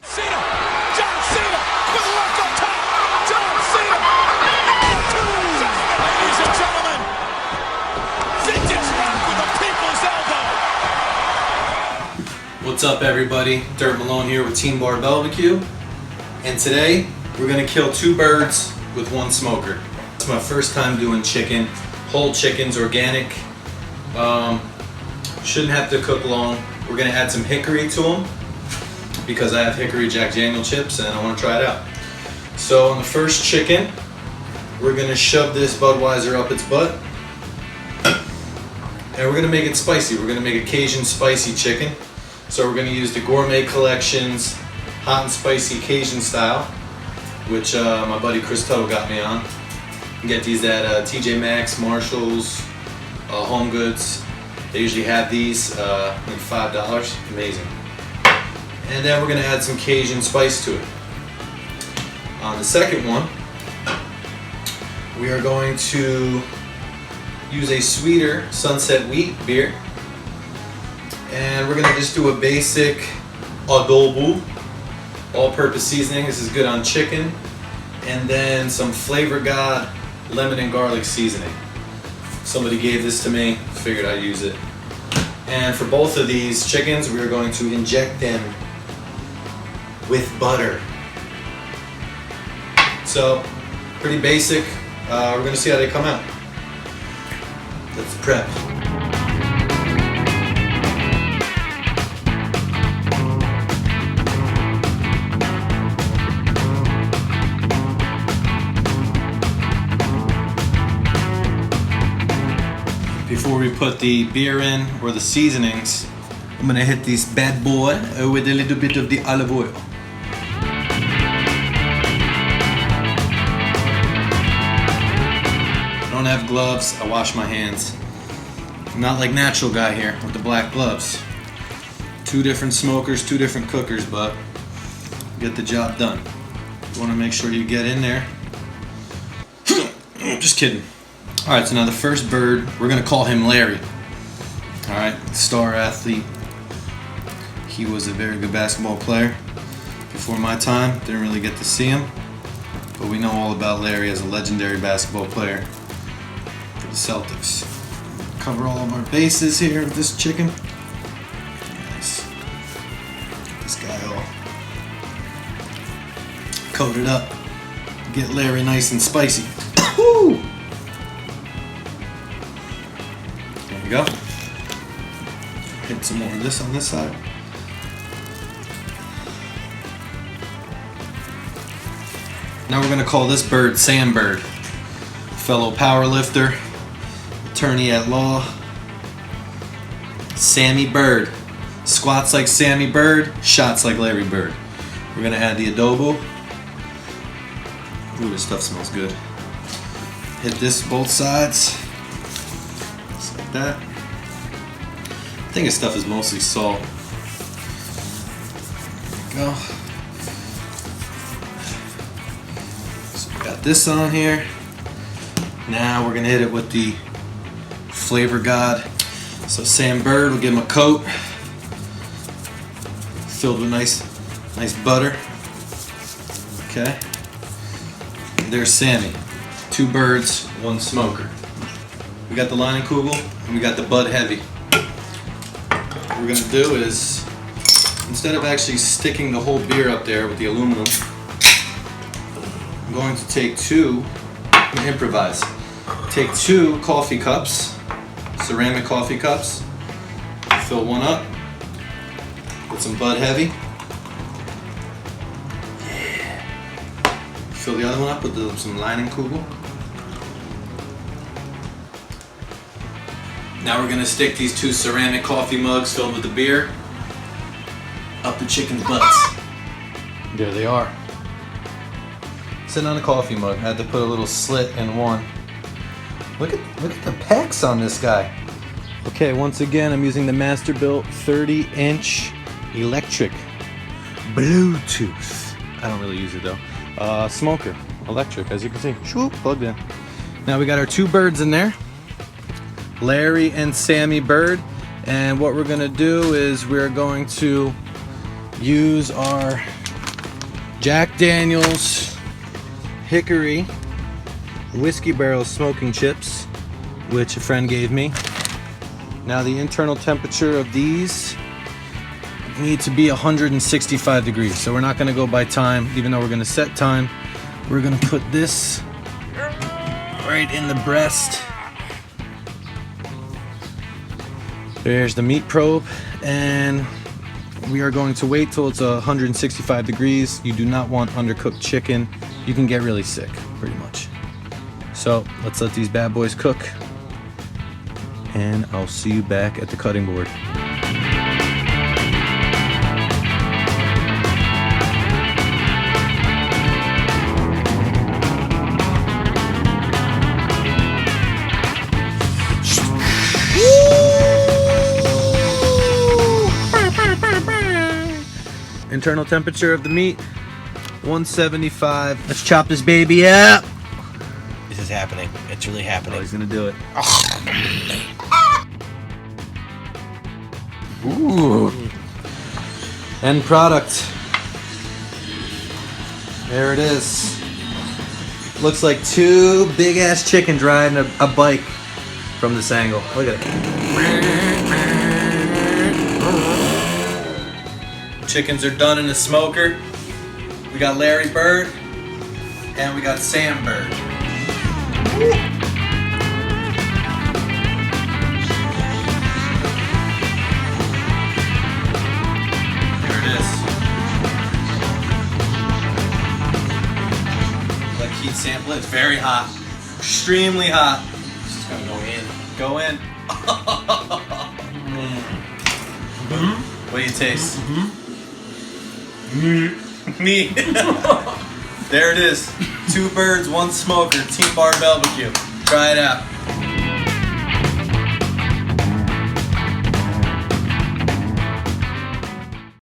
Cena, John Cena, with left up top, John Cena, ladies and gentlemen, vintage rock with the people's elbow. What's up, everybody? Dirt Malone here with Team Bar Barbecue, and today we're gonna kill 2 birds with 1 smoker. It's my first time doing chicken, whole chickens, organic. Shouldn't have to cook long. We're gonna add some hickory to them because I have Hickory Jack Daniels chips and I want to try it out. So on the first chicken, we're gonna shove this Budweiser up its butt, and we're gonna make it spicy. We're gonna make a Cajun spicy chicken. So we're gonna use the Gourmet Collections hot and spicy Cajun style, which my buddy Chris Tuttle got me on. You can get these at TJ Maxx, Marshalls, Home Goods. They usually have these like $5. Amazing. And then we're gonna add some Cajun spice to it. On the second one, we are going to use a sweeter Sunset Wheat beer. And we're gonna just do a basic adobo, all-purpose seasoning. This is good on chicken. And then some Flavor God lemon and garlic seasoning. Somebody gave this to me, figured I'd use it. And for both of these chickens, we are going to inject them with butter. So, pretty basic. We're gonna see how they come out. Let's prep. Before we put the beer in or the seasonings, I'm gonna hit this bad boy with a little bit of the olive oil. I don't have gloves, I wash my hands. I'm not like Natural Guy here with the black gloves. 2 different smokers, 2 different cookers, but get the job done. You wanna make sure you get in there. Just kidding. Alright, so now the first bird, we're going to call him Larry. Alright, star athlete. He was a very good basketball player before my time. Didn't really get to see him, but we know all about Larry as a legendary basketball player for the Celtics. Cover all of our bases here with this chicken. Nice. Get this guy all coated up. Get Larry nice and spicy. Woo! There we go. Hit some more of this on this side. Now we're going to call this bird Sam Bird. Fellow power lifter, attorney at law, Sammy Bird. Squats like Sammy Bird, shots like Larry Bird. We're going to add the adobo. Ooh, this stuff smells good. Hit this both sides. Just like that. I think this stuff is mostly salt. There we go. So we got this on here. Now we're gonna hit it with the Flavor God. So Sam Bird, we'll give him a coat. Filled with nice butter. Okay. And there's Sammy. 2 birds, 1 smoker. We got the Leinenkugel and we got the Bud Heavy. What we're gonna do is, instead of actually sticking the whole beer up there with the aluminum, I'm going to take 2, and improvise. Take 2 coffee cups, ceramic coffee cups, fill one up with some Bud Heavy. Yeah. Fill the other one up with some Leinenkugel. Now we're gonna stick these 2 ceramic coffee mugs filled with the beer up the chicken's butts. There they are. Sitting on a coffee mug. I had to put a little slit in one. Look at the pecs on this guy. Okay, once again I'm using the Masterbuilt 30-inch electric Bluetooth. I don't really use it though. Smoker, electric, as you can see. Shoop, plugged in. Now we got our 2 birds in there. Larry and Sammy Bird, and what we're gonna do is we're going to use our Jack Daniels Hickory Whiskey Barrel Smoking Chips, which a friend gave me. Now the internal temperature of these need to be 165 degrees. So we're not gonna go by time, even though we're gonna set time. We're gonna put this right in the breast. There's the meat probe, and we are going to wait till it's 165 degrees. You do not want undercooked chicken. You can get really sick, pretty much. So let's let these bad boys cook, and I'll see you back at the cutting board. Internal temperature of the meat, 175. Let's chop this baby up. This is happening. It's really happening. Oh, he's gonna do it. Ooh. End product. There it is. Looks like two big ass chickens riding a bike from this angle. Look at it. Chickens are done in the smoker. We got Larry Bird and we got Sam Bird. Here it is. Like heat sample it. It's very hot. Extremely hot. It's just gonna go in. Go in. What do you taste? Meat. There it is. 2 birds, 1 smoker, Team Bar Barbecue. Try it out.